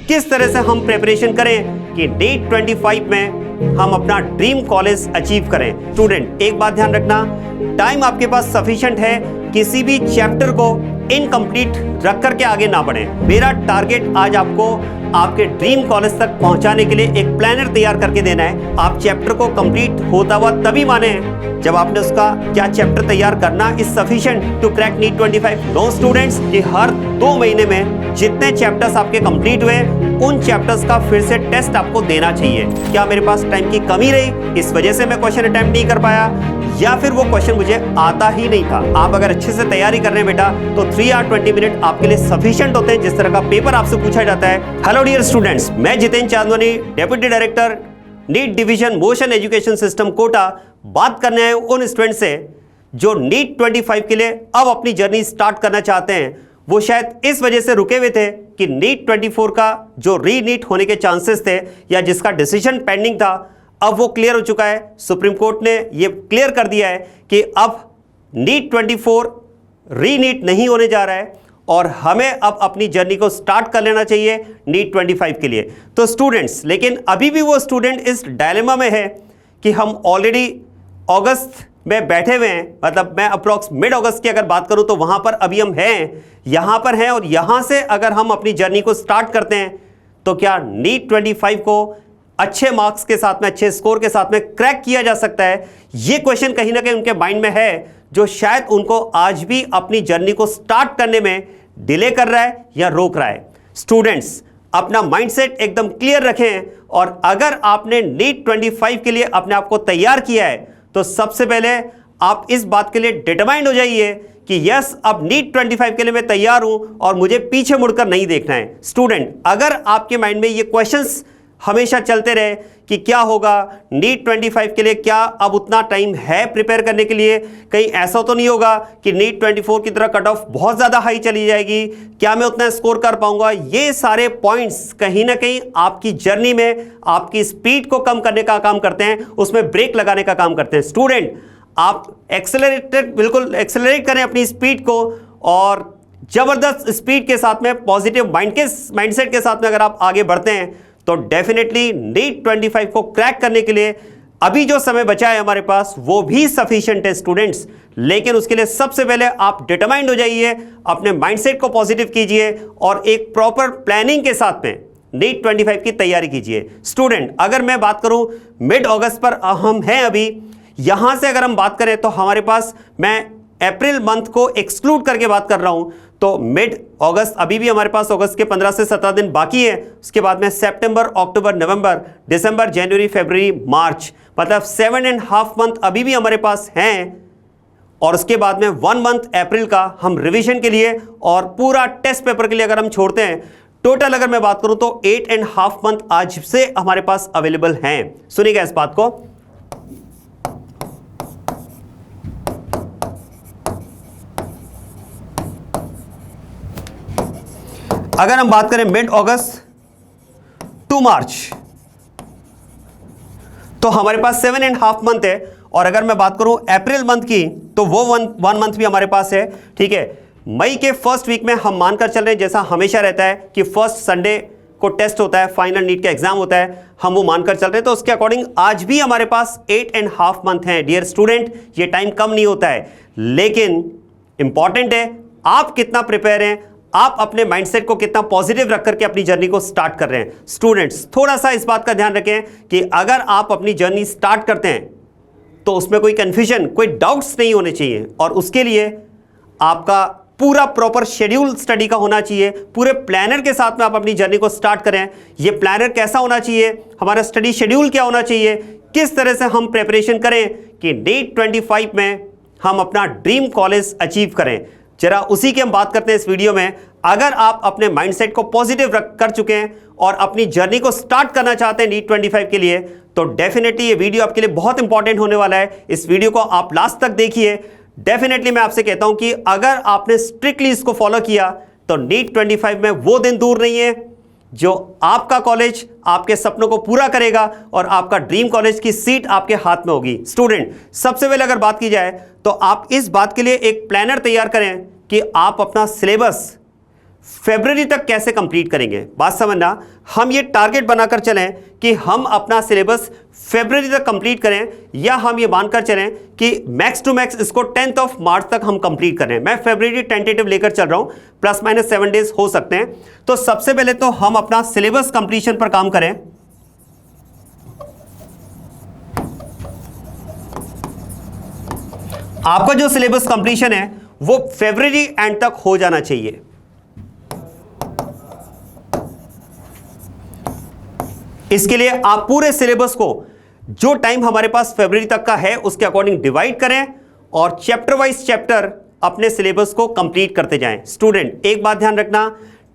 किस तरह से हम प्रिपरेशन करें कि नीट 25 में हम अपना ड्रीम कॉलेज अचीव करें। स्टूडेंट एक बात ध्यान रखना, टाइम आपके पास सफिशिएंट है, किसी भी चैप्टर को इनकम्प्लीट रख करके आगे ना बढ़े। मेरा टारगेट आज आपको आपके ड्रीम कॉलेज तक पहुंचाने के लिए एक प्लानर तैयार करके देना है। आप चैप्टर को कंप्लीट होता हुआ तभी माने जब आपने उसका क्या चैप्टर तैयार करना is sufficient to crack NEET 25। No students कि हर 2 महीने में जितने चैप्टर्स आपके कंप्लीट हुए उन चैप्टर्स का फिर से टेस्ट आपको देना चाहिए। क्या मेरे पास टाइम की कमी रही, इस वजह से मैं क्वेश्चन अटेम्प्ट नहीं कर पाया, या फिर वो क्वेश्चन मुझे आता ही नहीं था? आप अगर अच्छे से तैयारी कर रहे हैं बेटा तो 3 आवर 20 मिनट आपके लिए सफिशिएंट होते हैं जिस तरह का पेपर आपसे पूछा जाता है। हेलो डियर स्टूडेंट्स, मैं Jitendra Chandwani, deputy director NEET division Motion education system Kota, बात करने आए उन स्टूडेंट से जो नीट 25 के लिए अब अपनी जर्नी स्टार्ट करना चाहते हैं। वो शायद इस वजह से रुके हुए थे कि नीट 24 का जो री नीट होने के चांसेस थे या जिसका डिसीजन पेंडिंग था, अब वो क्लियर हो चुका है। सुप्रीम कोर्ट ने ये क्लियर कर दिया है कि अब नीट 24 री नीट नहीं होने जा रहा है और हमें अब अपनी जर्नी को स्टार्ट कर लेना चाहिए नीट 25 के लिए। तो स्टूडेंट्स, लेकिन अभी भी वो स्टूडेंट इस डायलेमा में है कि हम ऑलरेडी अगस्त में बैठे हुए हैं, मतलब मैं अप्रॉक्स मिड अगस्त की अगर बात करूं तो वहां पर अभी हम हैं, यहां पर हैं, और यहां से अगर हम अपनी जर्नी को स्टार्ट करते हैं तो क्या नीट 25 को अच्छे मार्क्स के साथ में, अच्छे स्कोर के साथ में क्रैक किया जा सकता है? ये क्वेश्चन कहीं ना कहीं उनके माइंड में है, जो शायद उनको आज भी अपनी जर्नी को स्टार्ट करने में डिले कर रहा है या रोक रहा है। स्टूडेंट्स अपना माइंडसेट एकदम क्लियर रखें, और अगर आपने नीट 25 के लिए अपने आप को तैयार किया है तो सबसे पहले आप इस बात के लिए डिटरमाइंड हो जाइए कि यस, अब नीट 25 के लिए मैं तैयार हूं और मुझे पीछे मुड़कर नहीं देखना है। स्टूडेंट, अगर आपके माइंड में ये क्वेश्चंस हमेशा चलते रहे कि क्या होगा नीट 25 के लिए, क्या अब उतना टाइम है प्रिपेयर करने के लिए, कहीं ऐसा तो नहीं होगा कि नीट 24 की तरह कट ऑफ बहुत ज़्यादा हाई चली जाएगी, क्या मैं उतना स्कोर कर पाऊंगा? ये सारे पॉइंट्स कहीं ना कहीं आपकी जर्नी में आपकी स्पीड को कम करने का काम करते हैं, उसमें ब्रेक लगाने का काम करते हैं। स्टूडेंट, आप बिल्कुल एक्सेलरेट करें अपनी स्पीड को, और जबरदस्त स्पीड के साथ में, पॉजिटिव माइंडसेट के साथ में अगर आप आगे बढ़ते हैं तो डेफिनेटली नीट 25 को क्रैक करने के लिए अभी जो समय बचा है हमारे पास वो भी सफिशिएंट है स्टूडेंट्स। लेकिन उसके लिए सबसे पहले आप डिटरमाइंड हो जाइए, अपने माइंडसेट को पॉजिटिव कीजिए और एक प्रॉपर प्लानिंग के साथ में नीट 25 की तैयारी कीजिए। स्टूडेंट, अगर मैं बात करूं मिड अगस्त पर हम हैं अभी, यहां से अगर हम बात करें तो हमारे पास, मैं अप्रैल मंथ को एक्सक्लूड करके बात कर रहा हूं, तो मिड अगस्त अभी भी हमारे पास अगस्त के 15 से 17 दिन बाकी है। उसके बाद में सितंबर, अक्टूबर, नवंबर, दिसंबर, जनवरी, फरवरी, मार्च, मतलब 7.5 मंथ अभी भी हमारे पास हैं, और उसके बाद में 1 मंथ अप्रैल का हम रिवीजन के लिए और पूरा टेस्ट पेपर के लिए अगर हम छोड़ते हैं, टोटल अगर मैं बात करूं तो 8.5 मंथ आज से हमारे पास अवेलेबल हैं। सुनिएगा इस बात को। अगर हम बात करें मिड अगस्त टू मार्च तो हमारे पास 7.5 मंथ है, और अगर मैं बात करूं अप्रैल मंथ की तो वो 1 मंथ भी हमारे पास है। ठीक है, मई के फर्स्ट वीक में हम मानकर चल रहे हैं, जैसा हमेशा रहता है कि फर्स्ट संडे को टेस्ट होता है, फाइनल नीट का एग्जाम होता है, हम वो मानकर चल रहे हैं, तो उसके अकॉर्डिंग आज भी हमारे पास 8.5 मंथ है। डियर स्टूडेंट, ये टाइम कम नहीं होता है, लेकिन इंपॉर्टेंट है आप कितना प्रिपेयर हैं, आप अपने माइंडसेट को कितना पॉजिटिव रख करके अपनी जर्नी को स्टार्ट कर रहे हैं। स्टूडेंट्स, थोड़ा सा इस बात का ध्यान रखें कि अगर आप अपनी जर्नी स्टार्ट करते हैं तो उसमें कोई कंफ्यूजन, कोई डाउट्स नहीं होने चाहिए, और उसके लिए आपका पूरा प्रॉपर शेड्यूल स्टडी का होना चाहिए। पूरे प्लानर के साथ में आप अपनी जर्नी को स्टार्ट करें। ये प्लानर कैसा होना चाहिए, हमारा स्टडी शेड्यूल क्या होना चाहिए, किस तरह से हम प्रिपरेशन करें कि नीट 25 में हम अपना ड्रीम कॉलेज अचीव करें, जरा उसी की हम बात करते हैं इस वीडियो में। अगर आप अपने माइंडसेट को पॉजिटिव कर चुके हैं और अपनी जर्नी को स्टार्ट करना चाहते हैं नीट 25 के लिए, तो डेफिनेटली ये वीडियो आपके लिए बहुत इंपॉर्टेंट होने वाला है। इस वीडियो को आप लास्ट तक देखिए। डेफिनेटली मैं आपसे कहता हूं कि अगर आपने स्ट्रिक्टली इसको फॉलो किया तो नीट 25 में वो दिन दूर नहीं है जो आपका कॉलेज आपके सपनों को पूरा करेगा और आपका ड्रीम कॉलेज की सीट आपके हाथ में होगी। स्टूडेंट, सबसे पहले अगर बात की जाए तो आप इस बात के लिए एक प्लानर तैयार करें कि आप अपना सिलेबस फरवरी तक कैसे कंप्लीट करेंगे। बात समझना, हम ये टारगेट बनाकर चलें कि हम अपना सिलेबस फरवरी तक कंप्लीट करें, या हम ये मानकर चलें कि मैक्स टू मैक्स इसको 10th ऑफ मार्च तक हम कंप्लीट करें। मैं फरवरी टेंटेटिव लेकर चल रहा हूं, प्लस माइनस 7 डेज हो सकते हैं। तो सबसे पहले तो हम अपना सिलेबस कंप्लीशन पर काम करें। आपका जो सिलेबस कंप्लीशन है वो फरवरी एंड तक हो जाना चाहिए। इसके लिए आप पूरे सिलेबस को जो टाइम हमारे पास फरवरी तक का है उसके अकॉर्डिंग डिवाइड करें और चैप्टर वाइज चैप्टर अपने सिलेबस को कंप्लीट करते जाएं। स्टूडेंट एक बात ध्यान रखना,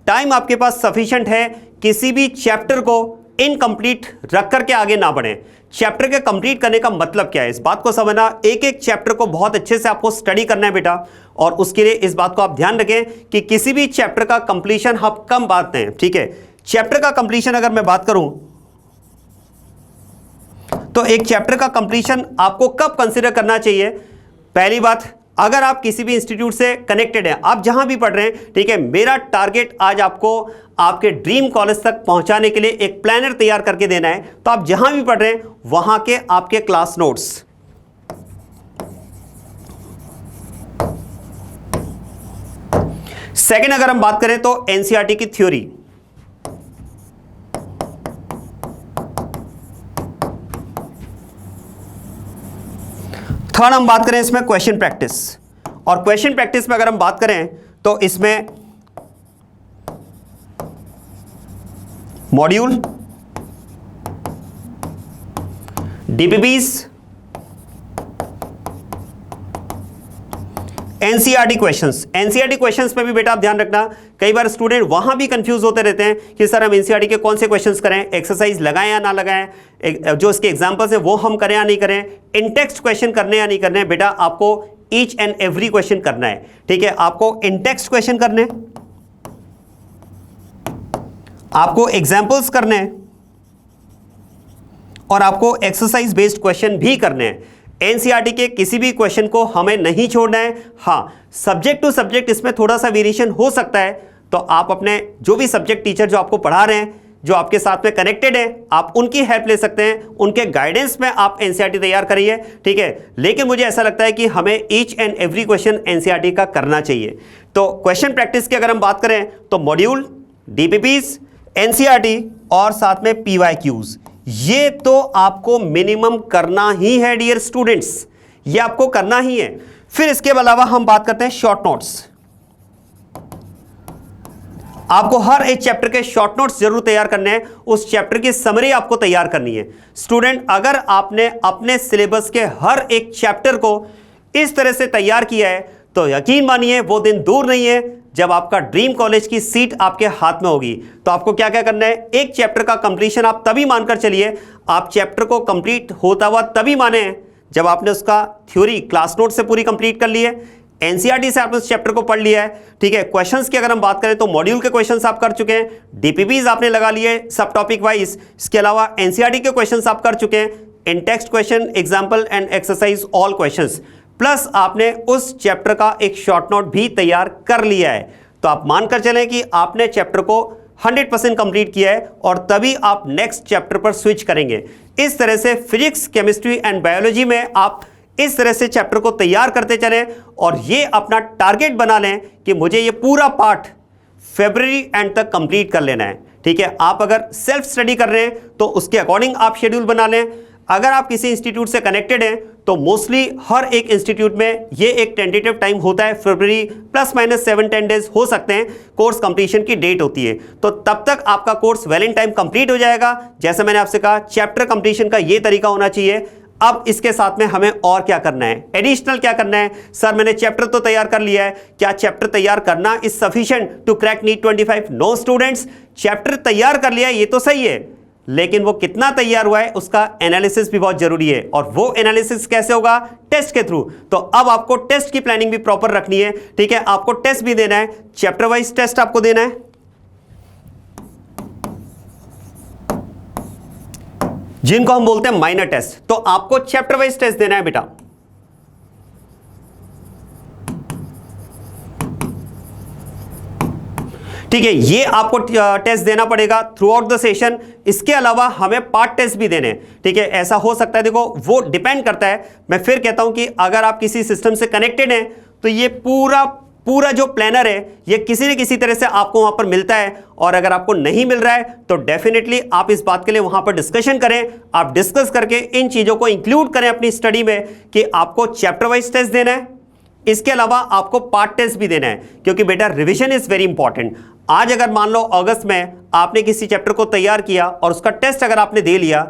टाइम आपके पास सफिशिएंट है, किसी भी चैप्टर को इनकम्प्लीट रख करके आगे ना बढ़ें। चैप्टर के कंप्लीट करने का मतलब क्या है, इस बात को समझना। एक एक चैप्टर को बहुत अच्छे से आपको स्टडी करना है बेटा, और उसके लिए इस बात को आप ध्यान रखें कि किसी भी चैप्टर का कंप्लीशन हम कम बात हैं, ठीक है। चैप्टर का कंप्लीशन अगर मैं बात करूं तो एक चैप्टर का कंप्लीशन आपको कब कंसीडर करना चाहिए। पहली बात, अगर आप किसी भी इंस्टीट्यूट से कनेक्टेड हैं, आप जहां भी पढ़ रहे हैं, ठीक है, मेरा टारगेट आज आपको आपके ड्रीम कॉलेज तक पहुंचाने के लिए एक प्लानर तैयार करके देना है। तो आप जहां भी पढ़ रहे हैं वहां के आपके क्लास नोट्स, सेकंड अगर हम बात करें तो एनसीईआरटी की थ्योरी, थर्ड हम बात करें इसमें क्वेश्चन प्रैक्टिस। और क्वेश्चन प्रैक्टिस में अगर हम बात करें तो इसमें module, DPPs, NCERT questions. NCERT questions में भी बेटा आप ध्यान रखना, कई बार स्टूडेंट वहां भी कंफ्यूज होते रहते हैं कि सर हम एनसीईआरटी के कौन से क्वेश्चंस करें, एक्सरसाइज लगाएं या ना लगाएं, जो इसके एग्जांपल्स हैं वो हम करें या नहीं करें, इन टेक्स्ट क्वेश्चन करने या नहीं करने। बेटा आपको ईच एंड एवरी क्वेश्चन करना है, ठीक है। आपको इन टेक्स्ट क्वेश्चन करने, आपको एग्जाम्पल्स करने हैं, और आपको एक्सरसाइज बेस्ड क्वेश्चन भी करने हैं। एनसीईआरटी के किसी भी क्वेश्चन को हमें नहीं छोड़ना है। हाँ, सब्जेक्ट टू सब्जेक्ट इसमें थोड़ा सा वेरिएशन हो सकता है, तो आप अपने जो भी सब्जेक्ट टीचर जो आपको पढ़ा रहे हैं, जो आपके साथ में कनेक्टेड है, आप उनकी हेल्प ले सकते हैं, उनके गाइडेंस में आप एनसीईआरटी तैयार करिए, ठीक है। लेकिन मुझे ऐसा लगता है कि हमें each and every question NCERT का करना चाहिए। तो क्वेश्चन प्रैक्टिस की अगर हम बात करें तो मॉड्यूल, डीपीपीज, एनसीईआरटी और साथ में पीवाईक्यूज, ये तो आपको मिनिमम करना ही है डियर स्टूडेंट्स, ये आपको करना ही है। फिर इसके अलावा हम बात करते हैं शॉर्ट नोट्स। आपको हर एक चैप्टर के शॉर्ट नोट्स जरूर तैयार करने हैं, उस चैप्टर की समरी आपको तैयार करनी है। स्टूडेंट अगर आपने अपने सिलेबस के हर एक चैप्टर को इस तरह से तैयार किया है तो यकीन मानिए वो दिन दूर नहीं है जब आपका ड्रीम कॉलेज की सीट आपके हाथ में होगी। तो आपको क्या क्या करना है, एक चैप्टर का कंप्लीशन आप तभी मानकर चलिए, आप चैप्टर को कंप्लीट होता हुआ तभी माने जब आपने उसका थ्योरी क्लास नोट से पूरी कंप्लीट कर ली है, एनसीईआरटी से आपने उस चैप्टर को पढ़ लिया है, ठीक है। क्वेश्चंस की अगर हम बात करें तो मॉड्यूल के क्वेश्चंस आप कर चुके हैं, डीपीपीज आपने लगा लिए सब टॉपिक वाइज, इसके अलावा एनसीईआरटी के क्वेश्चंस आप कर चुके हैं, in text question, example and exercise all questions, plus आपने उस चैप्टर का एक शॉर्ट नोट भी तैयार कर लिया है। तो आप मानकर चलें कि आपने चैप्टर को 100% कंप्लीट किया है और तभी आप नेक्स्ट चैप्टर पर स्विच करेंगे। इस तरह से फिजिक्स, केमिस्ट्री एंड बायोलॉजी में आप इस तरह से चैप्टर को तैयार करते चलें और ये अपना टारगेट बना लें कि मुझे ये पूरा पार्ट फरवरी एंड तक कंप्लीट कर लेना है, ठीक है। आप अगर सेल्फ स्टडी कर रहे हैं तो उसके अकॉर्डिंग आप शेड्यूल बना लें। अगर आप किसी इंस्टीट्यूट से कनेक्टेड हैं तो मोस्टली हर एक इंस्टीट्यूट में ये एक टेंटेटिव टाइम होता है, फरवरी प्लस माइनस 7-10 डेज हो सकते हैं, कोर्स कंप्लीशन की डेट होती है। तो तब तक आपका course well in time complete हो जाएगा। जैसे मैंने आपसे कहा, चैप्टर कंप्लीशन का ये तरीका होना चाहिए। अब इसके साथ में हमें और क्या करना है, एडिशनल क्या करना है। सर मैंने चैप्टर तो तैयार कर लिया है, क्या चैप्टर तैयार करना is sufficient to crack NEET 25? No students, chapter तैयार कर लिया है ये तो सही है, लेकिन वो कितना तैयार हुआ है उसका एनालिसिस भी बहुत जरूरी है। और वो एनालिसिस कैसे होगा? टेस्ट के थ्रू। तो अब आपको टेस्ट की प्लानिंग भी प्रॉपर रखनी है, ठीक है। आपको टेस्ट भी देना है, चैप्टर वाइज टेस्ट आपको देना है, जिनको हम बोलते हैं माइनर टेस्ट। तो आपको चैप्टर वाइज टेस्ट देना है बेटा। ठीक है, ये आपको टेस्ट देना पड़ेगा थ्रू आउट द सेशन। इसके अलावा हमें पार्ट टेस्ट भी देने, ठीक है। ऐसा हो सकता है, देखो वो डिपेंड करता है। मैं फिर कहता हूं कि अगर आप किसी सिस्टम से कनेक्टेड हैं तो ये पूरा जो प्लानर है ये किसी न किसी तरह से आपको वहां पर मिलता है, और अगर आपको नहीं मिल रहा है तो डेफिनेटली आप इस बात के लिए वहां पर डिस्कशन करें। आप डिस्कस करके इन चीजों को इंक्लूड करें अपनी स्टडी में कि आपको चैप्टर वाइज टेस्ट देना है, इसके अलावा आपको पार्ट टेस्ट भी देना है, क्योंकि बेटा रिवीजन इज वेरी इंपॉर्टेंट। आज अगर मान लो अगस्त में आपने किसी चैप्टर को तैयार किया और उसका टेस्ट अगर आपने दे लिया,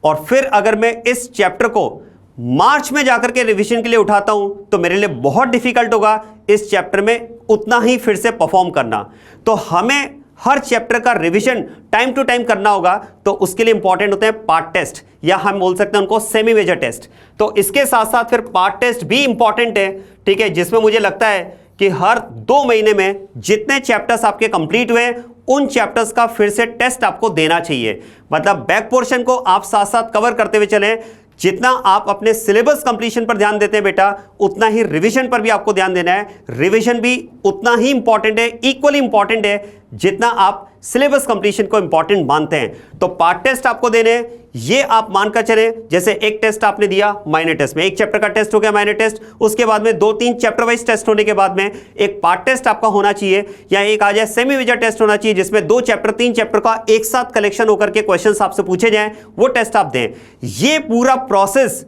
और फिर अगर मैं इस चैप्टर को मार्च में जाकर के रिवीजन के लिए उठाता हूं तो मेरे लिए बहुत डिफिकल्ट होगा इस चैप्टर में उतना ही फिर से परफॉर्म करना। तो हमें हर चैप्टर का रिवीजन टाइम टू टाइम करना होगा, तो उसके लिए इंपॉर्टेंट होते हैं पार्ट टेस्ट, या हम बोल सकते हैं उनको सेमी मेजर टेस्ट। तो इसके साथ साथ फिर पार्ट टेस्ट भी इंपॉर्टेंट है, ठीक है, जिसमें मुझे लगता है कि हर 2 महीने में जितने चैप्टर्स आपके कंप्लीट हुए उन चैप्टर्स का फिर से टेस्ट आपको देना चाहिए। मतलब बैक पोर्शन को आप साथ साथ कवर करते हुए चलें। जितना आप अपने सिलेबस कंप्लीशन पर ध्यान देते हैं बेटा, उतना ही रिवीजन पर भी आपको ध्यान देना है। रिवीजन भी उतना ही इंपॉर्टेंट है, इक्वली इंपॉर्टेंट है जितना आप सिलेबस कंप्लीशन को इंपॉर्टेंट मानते हैं। तो पार्ट टेस्ट आपको देने, ये आप मानकर चलें। जैसे एक टेस्ट आपने दिया माइनर टेस्ट में, एक चैप्टर का टेस्ट हो गया माइनर टेस्ट, उसके बाद में 2-3 चैप्टर वाइज टेस्ट होने के बाद में एक पार्ट टेस्ट आपका होना चाहिए, या एक आ जाए सेमी मेजर टेस्ट होना चाहिए, जिसमें 2 चैप्टर 3 चैप्टर का एक साथ कलेक्शन होकर के क्वेश्चंस आपसे पूछे जाएं, वो टेस्ट आप दें। ये पूरा प्रोसेस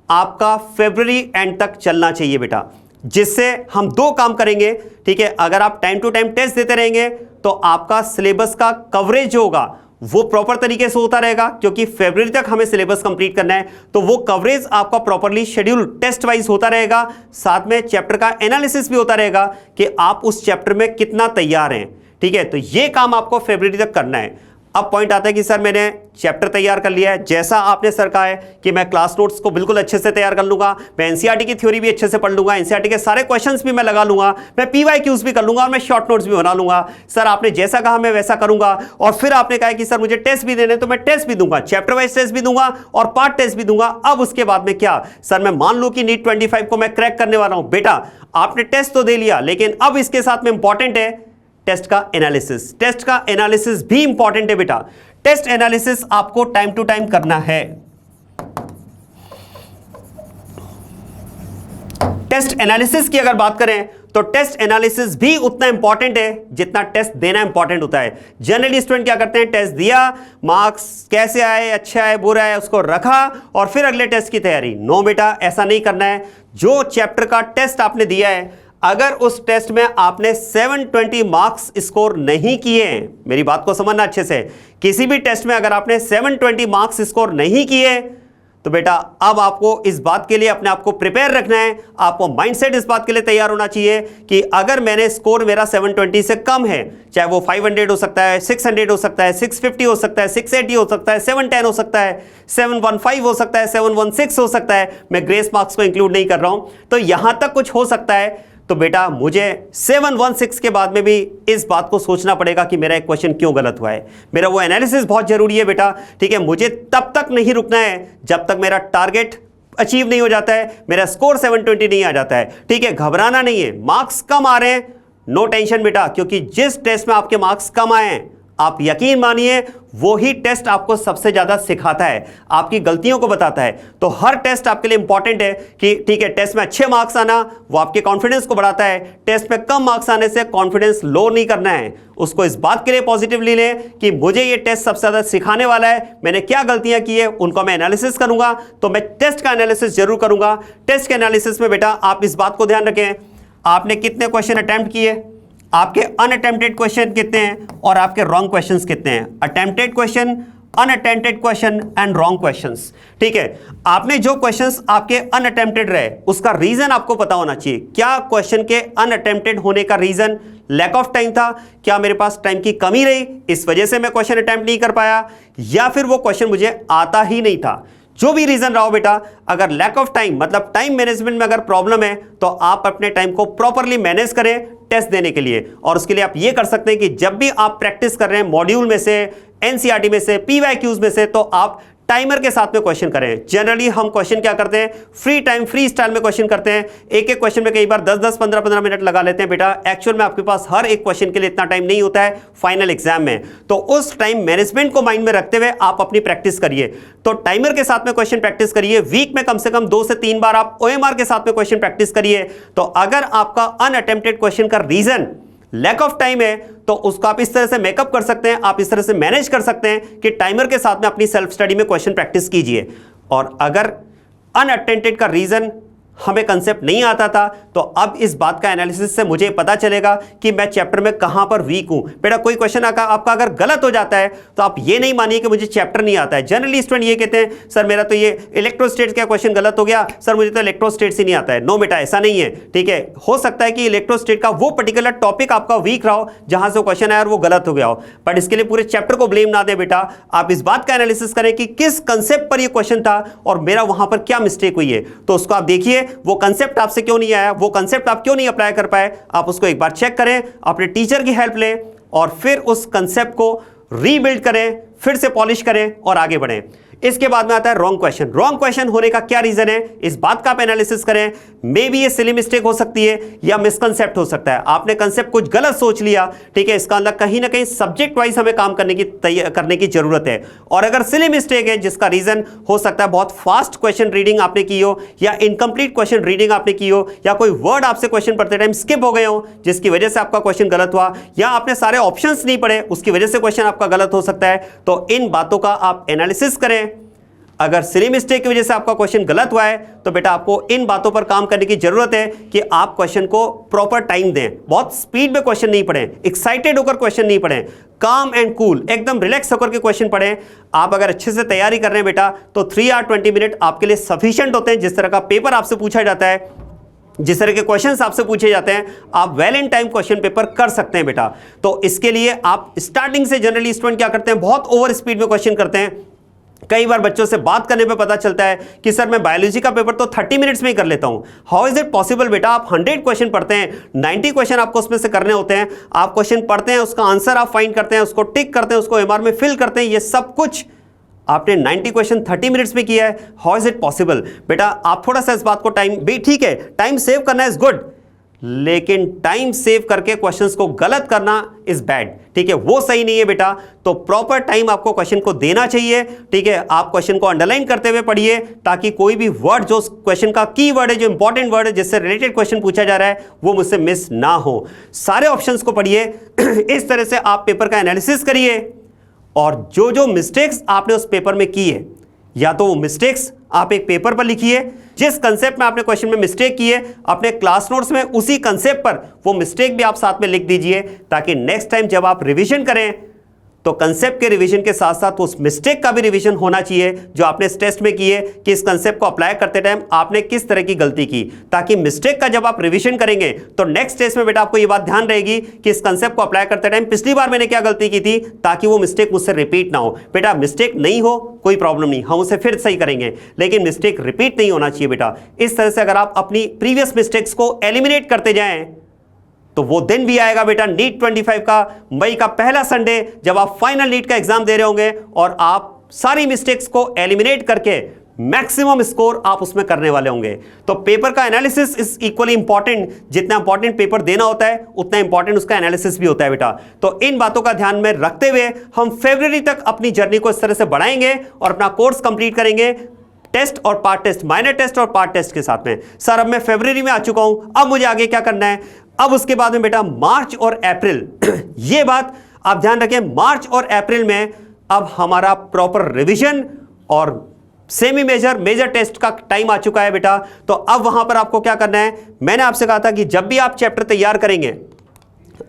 आपका फरवरी एंड तक चलना चाहिए बेटा, जिससे हम 2 काम करेंगे, ठीक है। अगर आप टाइम टू टाइम टेस्ट देते रहेंगे तो आपका सिलेबस का कवरेज जो होगा वो प्रॉपर तरीके से होता रहेगा, क्योंकि फरवरी तक हमें सिलेबस कंप्लीट करना है। तो वो कवरेज आपका प्रॉपरली शेड्यूल टेस्ट वाइज होता रहेगा। साथ में चैप्टर का एनालिसिस भी होता रहेगा कि आप उस चैप्टर में कितना तैयार हैं, ठीक है। तो ये काम आपको फरवरी तक करना है। अब पॉइंट आता है कि सर मैंने चैप्टर तैयार कर लिया है, जैसा आपने सर कहा है कि मैं क्लास नोट्स को बिल्कुल अच्छे से तैयार कर लूंगा, मैं एनसीईआरटी की थ्योरी भी अच्छे से पढ़ लूंगा, एनसीईआरटी के सारे क्वेश्चंस भी मैं लगा लूंगा, मैं पीवाईक्यूज भी कर लूंगा और मैं शॉर्ट नोट्स भी बना लूंगा। सर आपने जैसा कहा मैं वैसा करूंगा। और फिर आपने कहा कि सर मुझे टेस्ट भी देने, तो मैं टेस्ट भी दूंगा, चैप्टर वाइज टेस्ट भी दूंगा और पार्ट टेस्ट भी दूंगा। अब उसके बाद में क्या सर, मैं मान लूं कि नीट 25 को मैं क्रैक करने वाला हूं। बेटा आपने टेस्ट तो दे लिया, लेकिन अब इसके साथ में इंपॉर्टेंट है टेस्ट का एनालिसिस। टेस्ट का एनालिसिस भी इंपॉर्टेंट है बेटा। टेस्ट एनालिसिस आपको टाइम टू टाइम करना है। टेस्ट एनालिसिस की अगर बात करें तो टेस्ट एनालिसिस भी उतना इंपॉर्टेंट है जितना टेस्ट देना इंपॉर्टेंट होता है। जनरली स्टूडेंट क्या करते हैं, टेस्ट दिया, मार्क्स कैसे आए, अच्छा है बुरा है, उसको रखा और फिर अगले टेस्ट की तैयारी। नो बेटा, ऐसा नहीं करना है। जो चैप्टर का टेस्ट आपने दिया है, अगर उस टेस्ट में आपने 720 मार्क्स स्कोर नहीं किए, मेरी बात को समझना अच्छे से, किसी भी टेस्ट में अगर आपने 720 मार्क्स स्कोर नहीं किए तो बेटा अब आपको इस बात के लिए अपने आप को प्रिपेयर रखना है। आपको माइंडसेट इस बात के लिए तैयार होना चाहिए कि अगर मैंने स्कोर मेरा 720 से कम है, चाहे वो 500 हो सकता है, 600 हो सकता है, 650 हो सकता है, 680 हो सकता है, 710 हो सकता है, 715 हो सकता है, 716 हो सकता है, मैं ग्रेस मार्क्स को इंक्लूड नहीं कर रहा हूं, तो यहां तक कुछ हो सकता है, तो बेटा मुझे 716 के बाद में भी इस बात को सोचना पड़ेगा कि मेरा एक क्वेश्चन क्यों गलत हुआ है। मेरा वो एनालिसिस बहुत जरूरी है बेटा, ठीक है। मुझे तब तक नहीं रुकना है जब तक मेरा टारगेट अचीव नहीं हो जाता है, मेरा स्कोर 720 नहीं आ जाता है, ठीक है। घबराना नहीं है, मार्क्स कम आ रहे हैं, नो टेंशन बेटा, क्योंकि जिस टेस्ट में आपके मार्क्स कम आए हैं, आप यकीन मानिए वो ही टेस्ट आपको सबसे ज्यादा सिखाता है, आपकी गलतियों को बताता है। तो हर टेस्ट आपके लिए इंपॉर्टेंट है कि ठीक है, टेस्ट में अच्छे मार्क्स आना वो आपके कॉन्फिडेंस को बढ़ाता है, टेस्ट में कम मार्क्स आने से कॉन्फिडेंस लो नहीं करना है। उसको इस बात के लिए पॉजिटिवली लें कि मुझे ये टेस्ट सबसे ज्यादा सिखाने वाला है, मैंने क्या गलतियां की है उनको मैं एनालिसिस करूंगा, तो मैं टेस्ट का एनालिसिस जरूर करूंगा। टेस्ट के एनालिसिस में बेटा आप इस बात को ध्यान रखें, आपने कितने क्वेश्चन अटेम्प्ट किए, आपके अनअटेम्प्टेड क्वेश्चन कितने हैं और आपके रॉन्ग क्वेश्चंस कितने हैं। Attempted question, unattempted question and wrong questions, ठीक है। आपने जो क्वेश्चंस आपके अनअटेम्प्टेड रहे उसका रीजन आपको पता होना चाहिए। क्या क्वेश्चन के अनअटेम्प्टेड होने का रीजन लैक ऑफ टाइम था, क्या मेरे पास टाइम की कमी रही इस वजह से मैं क्वेश्चन अटेम्प्ट नहीं कर पाया, या फिर वो क्वेश्चन मुझे आता ही नहीं था। जो भी रीजन रहा हो बेटा, अगर लैक ऑफ टाइम मतलब टाइम मैनेजमेंट में अगर प्रॉब्लम है तो आप अपने टाइम को प्रॉपरली मैनेज करें टेस्ट देने के लिए। और उसके लिए आप ये कर सकते हैं कि जब भी आप प्रैक्टिस कर रहे हैं मॉड्यूल में से, एनसीईआरटी में से, पीवाईक्यूज में से, तो आप टाइमर के साथ में क्वेश्चन करें। जनरली हम क्वेश्चन क्या करते हैं, फ्री टाइम फ्री स्टाइल में क्वेश्चन करते हैं। एक एक क्वेश्चन में कई बार 10-10 15-15 मिनट लगा लेते हैं बेटा। एक्चुअल में आपके पास हर एक क्वेश्चन के लिए इतना टाइम नहीं होता है फाइनल एग्जाम में। तो उस टाइम मैनेजमेंट को माइंड में रखते हुए आप अपनी प्रैक्टिस करिए। तो टाइमर के साथ में क्वेश्चन प्रैक्टिस करिए। वीक में कम से कम 2 से 3 बार आप OMR के साथ में क्वेश्चन प्रैक्टिस करिए। तो अगर आपका अनअटेम्प्टेड क्वेश्चन का रीजन लैक ऑफ टाइम है तो उसको आप इस तरह से मेकअप कर सकते हैं, आप इस तरह से मैनेज कर सकते हैं कि टाइमर के साथ में अपनी सेल्फ स्टडी में क्वेश्चन प्रैक्टिस कीजिए। और अगर अनअटेम्प्टेड का रीजन हमें कंसेप्ट नहीं आता था तो अब इस बात का एनालिसिस से मुझे पता चलेगा कि मैं चैप्टर में कहां पर वीक हूं। बेटा कोई क्वेश्चन आपका अगर गलत हो जाता है तो आप ये नहीं मानिए कि मुझे चैप्टर नहीं आता है। जनरली स्टूडेंट ये कहते हैं सर मेरा तो ये इलेक्ट्रोस्टेट्स का क्वेश्चन गलत हो गया, सर मुझे तो इलेक्ट्रोस्टेट्स ही नहीं आता है। नो बेटा ऐसा नहीं है, ठीक है। हो सकता है कि इलेक्ट्रोस्टेट का वो पर्टिकुलर टॉपिक आपका वीक रहा हो जहां से क्वेश्चन आया और वो गलत हो गया हो, बट इसके लिए पूरे चैप्टर को ब्लेम ना दे बेटा। आप इस बात का एनालिसिस करें कि किस कंसेप्ट पर ये क्वेश्चन था और मेरा वहां पर क्या मिस्टेक हुई है। तो उसको आप देखिए, वो कंसेप्ट आपसे क्यों नहीं आया, वो कंसेप्ट आप क्यों नहीं अप्लाई कर पाए, आप उसको एक बार चेक करें, अपने टीचर की हेल्प लें और फिर उस कंसेप्ट को रीबिल्ड करें, फिर से पॉलिश करें और आगे बढ़ें। इसके बाद में आता है रॉन्ग क्वेश्चन। रॉन्ग क्वेश्चन होने का क्या रीजन है, इस बात का आप एनालिसिस करें। मे बी ये सिली मिस्टेक हो सकती है या मिसकंसेप्ट हो सकता है। आपने कंसेप्ट कुछ गलत सोच लिया, ठीक है। इसका मतलब कहीं ना कहीं सब्जेक्ट वाइज हमें काम करने की जरूरत है। और अगर सिली मिस्टेक है जिसका रीजन हो सकता है बहुत फास्ट क्वेश्चन रीडिंग आपने की हो या इनकम्प्लीट क्वेश्चन रीडिंग आपने की हो या कोई वर्ड आपसे क्वेश्चन पढ़ते टाइम स्किप हो गए हो जिसकी वजह से आपका क्वेश्चन गलत हुआ, या आपने सारे ऑप्शंस नहीं पढ़े उसकी वजह से क्वेश्चन आपका गलत हो सकता है। तो इन बातों का आप एनालिसिस करें। अगर सिली मिस्टेक की वजह से आपका क्वेश्चन गलत हुआ है तो बेटा आपको इन बातों पर काम करने की जरूरत है कि आप क्वेश्चन को प्रॉपर टाइम दें। बहुत स्पीड में क्वेश्चन नहीं पढ़ें, एक्साइटेड होकर क्वेश्चन नहीं पढ़ें, काम एंड कूल एकदम रिलैक्स होकर के क्वेश्चन पढ़ें। आप अगर अच्छे से तैयारी कर रहे हैं बेटा तो 3 आवर 20 मिनट आपके लिए सफिशिएंट होते हैं। जिस तरह का पेपर आपसे पूछा जाता है, जिस तरह के क्वेश्चंस आपसे पूछे जाते हैं, आप well in time question paper कर सकते हैं बेटा। तो इसके लिए आप स्टार्टिंग से जनरली स्टूडेंट क्या करते हैं, बहुत ओवर स्पीड में क्वेश्चन करते हैं। कई बार बच्चों से बात करने पे पता चलता है कि सर मैं बायोलॉजी का पेपर तो 30 मिनट्स में ही कर लेता हूं। हाउ इज इट पॉसिबल बेटा, आप 100 क्वेश्चन पढ़ते हैं, 90 क्वेश्चन आपको उसमें से करने होते हैं। आप क्वेश्चन पढ़ते हैं, उसका आंसर आप फाइंड करते हैं, उसको टिक करते हैं, उसको OMR में फिल करते हैं। ये सब कुछ आपने 90 क्वेश्चन 30 मिनट्स में किया है। हाउ इज इट पॉसिबल बेटा, आप थोड़ा सा इस बात को टाइम भी, ठीक है टाइम सेव करना इज गुड, लेकिन टाइम सेव करके क्वेश्चंस को गलत करना इज बैड, ठीक है, वो सही नहीं है बेटा। तो प्रॉपर टाइम आपको क्वेश्चन को देना चाहिए, ठीक है। आप क्वेश्चन को अंडरलाइन करते हुए पढ़िए ताकि कोई भी वर्ड जो क्वेश्चन का की वर्ड है, जो इंपॉर्टेंट वर्ड है, जिससे रिलेटेड क्वेश्चन पूछा जा रहा है, वो मुझसे मिस ना हो। सारे ऑप्शंस को पढ़िए इस तरह से आप पेपर का एनालिसिस करिए और जो जो मिस्टेक्स आपने उस पेपर में की है, या तो वो मिस्टेक्स आप एक पेपर पर लिखिए, जिस कंसेप्ट में आपने क्वेश्चन में मिस्टेक की है अपने क्लास नोट्स में उसी कंसेप्ट पर वो मिस्टेक भी आप साथ में लिख दीजिए, ताकि नेक्स्ट टाइम जब आप रिवीजन करें तो कंसेप्ट के रिवीजन के साथ साथ उस मिस्टेक का भी रिवीजन होना चाहिए जो आपने इस टेस्ट में की है, कि इस कंसेप्ट को अप्लाई करते टाइम आपने किस तरह की गलती की, ताकि मिस्टेक का जब आप रिवीजन करेंगे तो नेक्स्ट टेस्ट में बेटा आपको ये बात ध्यान रहेगी कि इस कंसेप्ट को अप्लाई करते टाइम पिछली बार मैंने क्या गलती की थी, ताकि वो मिस्टेक मुझसे रिपीट ना हो। बेटा मिस्टेक नहीं हो कोई प्रॉब्लम नहीं, हम उसे फिर सही करेंगे, लेकिन मिस्टेक रिपीट नहीं होना चाहिए बेटा। इस तरह से अगर आप अपनी प्रीवियस मिस्टेक्स को एलिमिनेट करते जाएं तो वो दिन भी आएगा बेटा नीट 25 का, मई का पहला संडे, जब आप फाइनल नीट का एग्जाम दे रहे होंगे और आप सारी मिस्टेक्स को एलिमिनेट करके मैक्सिमम स्कोर आप उसमें करने वाले होंगे। तो पेपर का एनालिसिस इज इक्वली इंपॉर्टेंट। जितना इंपॉर्टेंट पेपर देना होता है उतना इंपॉर्टेंट उसका एनालिसिस भी होता है बेटा। तो इन बातों का ध्यान में रखते हुए हम फरवरी तक अपनी जर्नी को इस तरह से बढ़ाएंगे और अपना कोर्स कंप्लीट करेंगे, टेस्ट और पार्ट टेस्ट, माइनर टेस्ट और पार्ट टेस्ट के साथ में। सर अब मैं फरवरी में आ चुका हूं, अब मुझे आगे क्या करना है? अब उसके बाद में बेटा मार्च और अप्रैल ये बात आप ध्यान रखें, मार्च और अप्रैल में अब हमारा प्रॉपर रिवीजन और सेमी मेजर मेजर टेस्ट का टाइम आ चुका है बेटा। तो अब वहां पर आपको क्या करना है, मैंने आपसे कहा था कि जब भी आप चैप्टर तैयार करेंगे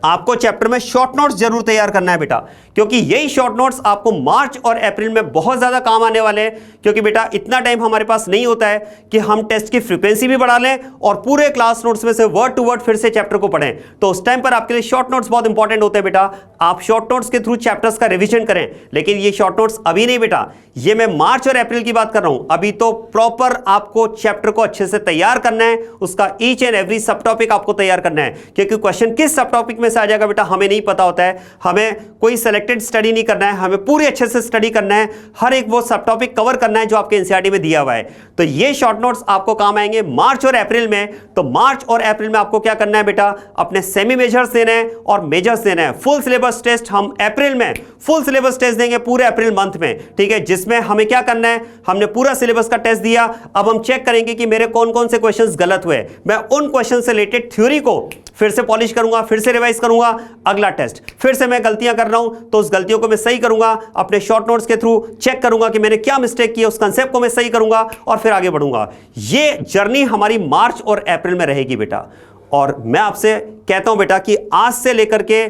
आपको चैप्टर में शॉर्ट नोट्स जरूर तैयार करना है बेटा, क्योंकि यही शॉर्ट नोट्स आपको मार्च और अप्रैल में बहुत ज्यादा काम आने वाले हैं। क्योंकि बेटा इतना टाइम हमारे पास नहीं होता है कि हम टेस्ट की फ्रीक्वेंसी भी बढ़ा लें और पूरे क्लास नोट्स में से वर्ड टू वर्ड फिर से चैप्टर को पढ़ें। तो उस टाइम पर आपके लिए शॉर्ट नोट्स बहुत इंपॉर्टेंट होते हैं बेटा। आप शॉर्ट नोट्स के थ्रू चैप्टर्स का रिविजन करें, लेकिन ये शॉर्ट नोट्स अभी नहीं बेटा, ये मैं मार्च और अप्रैल की बात कर रहा हूं। अभी तो प्रॉपर आपको चैप्टर को अच्छे से तैयार करना है, उसका ईच एंड एवरी सब टॉपिक आपको तैयार करना है। क्योंकि क्वेश्चन किस सब टॉपिक में से आ जाएगा बेटा हमें नहीं पता होता है। हमें कोई सेलेक्ट सिलेक्टेड स्टडी नहीं करना है, हमें पूरी अच्छे से स्टडी करना है, हर एक वो सब टॉपिक कवर करना है जो आपके एनसीईआरटी में दिया हुआ है। तो ये शॉर्ट नोट्स आपको काम आएंगे मार्च और अप्रैल में। तो मार्च और अप्रैल में आपको क्या करना है बेटा, अपने सेमी मेजर्स देने हैं और मेजर्स देने हैं। फुल सिलेबस टेस्ट हम अप्रैल में फुल सिलेबस टेस्ट देंगे पूरे अप्रैल मंथ में, ठीक है, जिसमें हमें क्या करना है, हमने पूरा सिलेबस का टेस्ट दिया, अब हम चेक करेंगे कि मेरे कौन कौन से क्वेश्चंस गलत हुए। मैं उन क्वेश्चन से रिलेटेड थ्योरी को फिर से पॉलिश करूंगा, फिर से रिवाइज करूंगा। अगला टेस्ट फिर से मैं गलतियां कर रहा हूं तो उस गलतियों को मैं सही करूंगा, अपने शॉर्ट नोट्स के थ्रू चेक करूंगा कि मैंने क्या मिस्टेक की है, उस कंसेप्ट को मैं सही करूंगा और फिर आगे बढ़ूंगा। ये जर्नी हमारी मार्च और अप्रैल में रहेगी बेटा। और मैं आपसे कहता हूं बेटा कि आज से लेकर के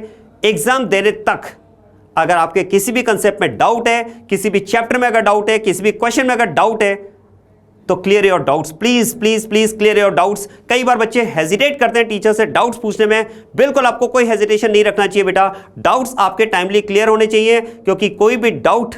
एग्जाम देने तक अगर आपके किसी भी कंसेप्ट में डाउट है, किसी भी चैप्टर में अगर डाउट है, किसी भी क्वेश्चन में अगर डाउट है, तो clear your doubts, please please please clear your doubts. कई बार बच्चे हेजिटेट करते हैं टीचर से डाउट्स पूछने में, बिल्कुल आपको कोई हेजिटेशन नहीं रखना चाहिए बेटा। डाउट्स आपके टाइमली क्लियर होने चाहिए, क्योंकि कोई भी डाउट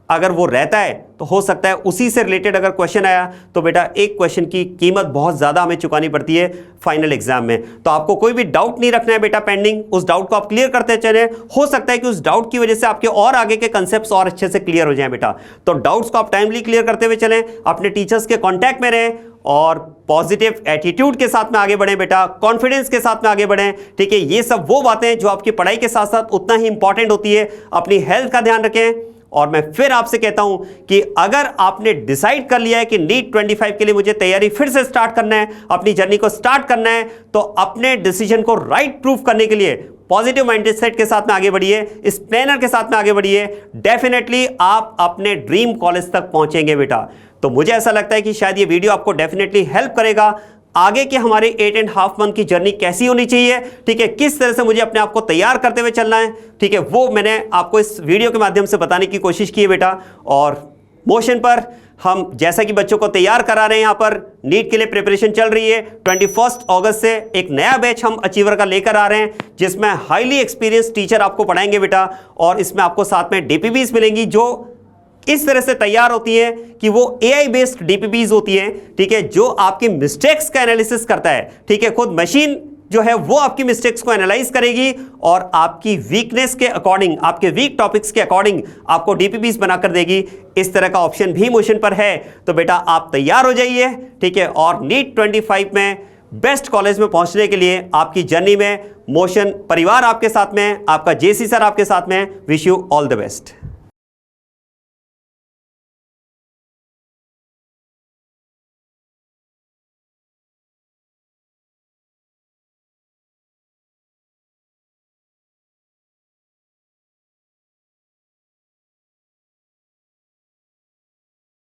अगर वो रहता है तो हो सकता है उसी से रिलेटेड अगर क्वेश्चन आया तो बेटा एक क्वेश्चन की कीमत बहुत ज़्यादा हमें चुकानी पड़ती है फाइनल एग्जाम में। तो आपको कोई भी डाउट नहीं रखना है बेटा पेंडिंग, उस डाउट को आप क्लियर करते चले। हो सकता है कि उस डाउट की वजह से आपके और आगे के कंसेप्ट्स और अच्छे से क्लियर हो जाएं बेटा। तो डाउट्स को आप टाइमली क्लियर करते हुए चलें, अपने टीचर्स के कॉन्टैक्ट में रहें और पॉजिटिव एटीट्यूड के साथ में आगे बढ़ें बेटा, कॉन्फिडेंस के साथ में आगे बढ़ें, ठीक है। ये सब वो बातें जो आपकी पढ़ाई के साथ साथ उतना ही इंपॉर्टेंट होती है। अपनी हेल्थ का ध्यान रखें। और मैं फिर आपसे कहता हूं कि अगर आपने डिसाइड कर लिया है कि नीट 25 के लिए मुझे तैयारी फिर से स्टार्ट करना है, अपनी जर्नी को स्टार्ट करना है, तो अपने डिसीजन को राइट प्रूफ करने के लिए पॉजिटिव माइंडसेट के साथ में आगे बढ़िए, इस प्लानर के साथ में आगे बढ़िए। डेफिनेटली आप अपने ड्रीम कॉलेज तक पहुंचेंगे बेटा। तो मुझे ऐसा लगता है कि शायद ये वीडियो आपको डेफिनेटली हेल्प करेगा। आगे के हमारे 8.5 मंथ की जर्नी कैसी होनी चाहिए, ठीक है, किस तरह से मुझे अपने आप को तैयार करते हुए चलना है, ठीक है, वो मैंने आपको इस वीडियो के माध्यम से बताने की कोशिश की है बेटा। और मोशन पर हम जैसा कि बच्चों को तैयार करा रहे हैं, यहाँ पर नीट के लिए प्रिपरेशन चल रही है। 21 अगस्त से एक नया बैच हम अचीवर का लेकर आ रहे हैं, जिसमें हाईली एक्सपीरियंस टीचर आपको पढ़ाएंगे बेटा। और इसमें आपको साथ में डीपीबीज मिलेंगी जो इस तरह से तैयार होती है कि वो AI बेस्ड डीपीबीज होती है, ठीक है, जो आपकी मिस्टेक्स का एनालिसिस करता है, ठीक है। खुद मशीन जो है वो आपकी मिस्टेक्स को एनालाइज करेगी और आपकी वीकनेस के अकॉर्डिंग, आपके वीक टॉपिक्स के अकॉर्डिंग आपको डीपीबीज बनाकर देगी। इस तरह का ऑप्शन भी मोशन पर है। तो बेटा आप तैयार हो जाइए, ठीक है। और नीट 25 में बेस्ट कॉलेज में पहुंचने के लिए आपकी जर्नी में मोशन परिवार आपके साथ में, आपका JC सर आपके साथ में। Wish you all the best.